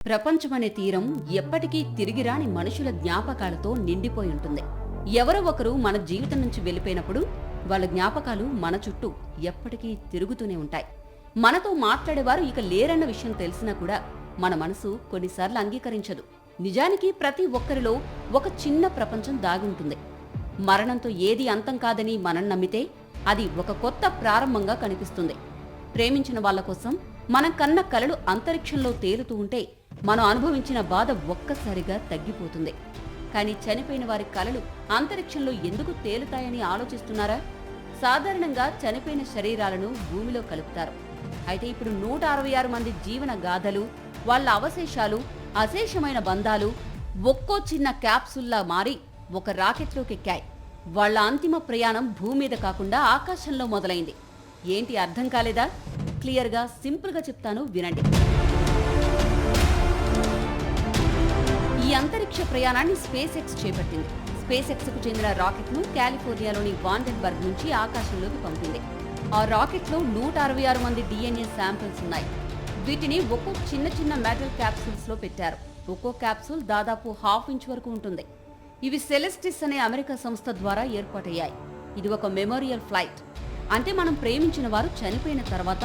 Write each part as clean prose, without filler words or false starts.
ప్రపంచమనే తీరం ఎప్పటికీ తిరిగిరాని మనుషుల జ్ఞాపకాలతో నిండిపోయి ఉంటుంది. ఎవరో ఒకరు మన జీవితం నుంచి వెళ్ళిపోయినప్పుడు వాళ్ళ జ్ఞాపకాలు మన చుట్టూ ఎప్పటికీ తిరుగుతూనే ఉంటాయి. మనతో మాట్లాడేవారు ఇక లేరన్న విషయం తెలిసినా కూడా మన మనసు కొన్నిసార్లు అంగీకరించదు. నిజానికి ప్రతి ఒక్కరిలో ఒక చిన్న ప్రపంచం దాగుంటుంది. మరణంతో ఏది అంతం కాదని మనం నమ్మితే అది ఒక కొత్త ప్రారంభంగా కనిపిస్తుంది. ప్రేమించిన వాళ్ల కోసం మనం కన్న కలలు అంతరిక్షంలో తేలుతూ ఉంటే మనం అనుభవించిన బాధ ఒక్కసారిగా తగ్గిపోతుంది. కానీ చనిపోయిన వారి కలలు అంతరిక్షంలో ఎందుకు తేలుతాయని ఆలోచిస్తున్నారా? సాధారణంగా చనిపోయిన శరీరాలను భూమిలో కలుపుతారు. అయితే ఇప్పుడు 166 మంది జీవన గాథలు, వాళ్ల అవశేషాలు, అశేషమైన బంధాలు ఒక్కో చిన్న క్యాప్సుల్లా మారి ఒక రాకెట్లోకి ఎక్కాయి. వాళ్ల అంతిమ ప్రయాణం భూమి మీద కాకుండా ఆకాశంలో మొదలైంది. ఏంటి అర్థం కాలేదా? క్లియర్గా సింపుల్గా చెప్తాను, వినండి. ఈ అంతరిక్ష ప్రయాణాన్ని స్పేస్ ఎక్స్ చేపట్టింది. స్పేస్ ఎక్స్ కు చెందిన రాకెట్ ను కాలిఫోర్నియాలోని వాండెన్బర్గ్ నుంచి ఆకాశంలోకి పంపింది. ఆ రాకెట్ లో 166 మంది DNA శాంపిల్స్ ఉన్నాయి. వీటిని ఒక్కో చిన్న చిన్న మెటల్ క్యాప్సూల్స్ లో పెట్టారు. ఒక్కో క్యాప్సూల్ దాదాపు 1/2 ఇంచ్ వరకు ఉంటుంది. ఇవి సెలెస్టిస్ అనే అమెరికా సంస్థ ద్వారా ఏర్పాటయ్యాయి. ఇది ఒక మెమోరియల్ ఫ్లైట్. అంటే మనం ప్రేమించిన వారు చనిపోయిన తర్వాత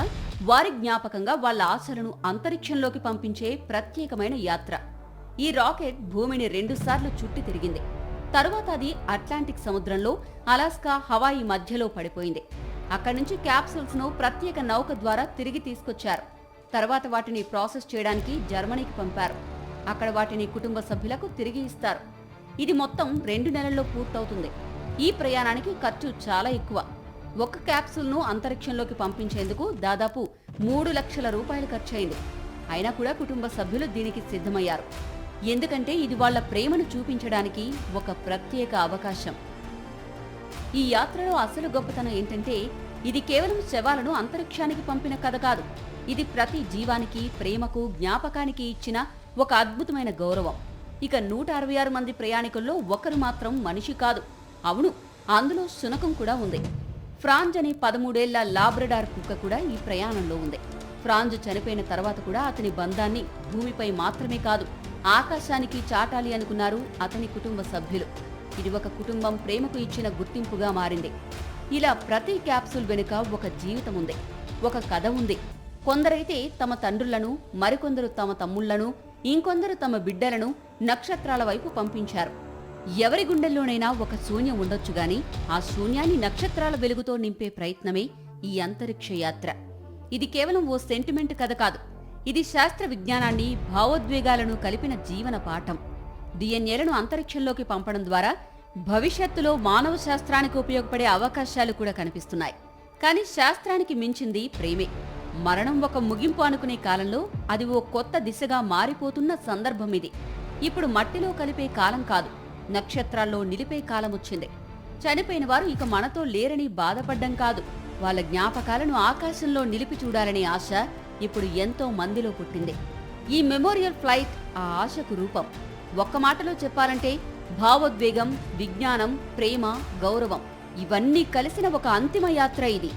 వారి జ్ఞాపకంగా వాళ్ళ ఆశలను అంతరిక్షంలోకి పంపించే ప్రత్యేకమైన యాత్ర. ఈ రాకెట్ భూమిని 2 సార్లు చుట్టి తిరిగింది. తరువాత అది అట్లాంటిక్ సముద్రంలో అలాస్కా, హవాయి మధ్యలో పడిపోయింది. అక్కడి నుంచి క్యాప్సూల్స్ ను ప్రత్యేక నౌక ద్వారా తిరిగి తీసుకొచ్చారు. తర్వాత వాటిని ప్రాసెస్ చేయడానికి జర్మనీకి పంపారు. అక్కడ వాటిని కుటుంబ సభ్యులకు తిరిగి ఇస్తారు. ఇది మొత్తం 2 నెలల్లో పూర్తవుతుంది. ఈ ప్రయాణానికి ఖర్చు చాలా ఎక్కువ. ఒక్క క్యాప్సూల్ ను అంతరిక్షంలోకి పంపించేందుకు దాదాపు 3 లక్షల రూపాయలు ఖర్చయింది. అయినా కూడా కుటుంబ సభ్యులు దీనికి సిద్ధమయ్యారు. ఎందుకంటే ఇది వాళ్ల ప్రేమను చూపించడానికి ఒక ప్రత్యేక అవకాశం. ఈ యాత్రలో అసలు గొప్పతనం ఏంటంటే ఇది కేవలం శవాలను అంతరిక్షానికి పంపిన కథ కాదు. ఇది ప్రతి జీవానికి, ప్రేమకు, జ్ఞాపకానికి ఇచ్చిన ఒక అద్భుతమైన గౌరవం. ఇక 166 మంది ప్రయాణికుల్లో ఒకరు మాత్రం మనిషి కాదు. అవును, అందులో శునకం కూడా ఉంది. ఫ్రాంజ్ అనే 13 ఏళ్ల లాబ్రడార్ కుక్క కూడా ఈ ప్రయాణంలో ఉంది. ఫ్రాంజ్ చనిపోయిన తర్వాత కూడా అతని బంధాన్ని భూమిపై మాత్రమే కాదు, ఆకాశానికి చాటాలి అనుకున్నారు అతని కుటుంబ సభ్యులు. ఇది ఒక కుటుంబం ప్రేమకు ఇచ్చిన గుర్తింపుగా మారింది. ఇలా ప్రతి క్యాప్సూల్ వెనుక ఒక జీవితం ఉంది, ఒక కథ ఉంది. కొందరైతే తమ తండ్రులను, మరికొందరు తమ తమ్ముళ్లను, ఇంకొందరు తమ బిడ్డలను నక్షత్రాల వైపు పంపించారు. ఎవరి గుండెల్లోనైనా ఒక శూన్యం ఉండొచ్చు గాని ఆ శూన్యాన్ని నక్షత్రాల వెలుగుతో నింపే ప్రయత్నమే ఈ అంతరిక్ష యాత్ర. ఇది కేవలం ఓ సెంటిమెంట్ కథ కాదు. ఇది శాస్త్ర విజ్ఞానాన్ని, భావోద్వేగాలను కలిపిన జీవన పాఠం. DNAలను అంతరిక్షంలోకి పంపడం ద్వారా భవిష్యత్తులో మానవ శాస్త్రానికి ఉపయోగపడే అవకాశాలు కూడా కనిపిస్తున్నాయి. కానీ శాస్త్రానికి మించింది ప్రేమే. మరణం ఒక ముగింపు అనుకునే కాలంలో అది ఓ కొత్త దిశగా మారిపోతున్న సందర్భం ఇది. ఇప్పుడు మట్టిలో కలిపే కాలం కాదు, నక్షత్రాల్లో నిలిపే కాలం వచ్చింది. చనిపోయిన వారు ఇక మనతో లేరని బాధపడ్డం కాదు, వాళ్ళ జ్ఞాపకాలను ఆకాశంలో నిలిపి చూడాలనే ఆశ ఇప్పుడు ఎంతో మందిలో పుట్టింది. ఈ మెమోరియల్ ఫ్లైట్ ఆ ఆశకు రూపం. ఒక్క మాటలో చెప్పాలంటే భావోద్వేగం, విజ్ఞానం, ప్రేమ, గౌరవం ఇవన్నీ కలిసిన ఒక అంతిమ యాత్ర ఇది.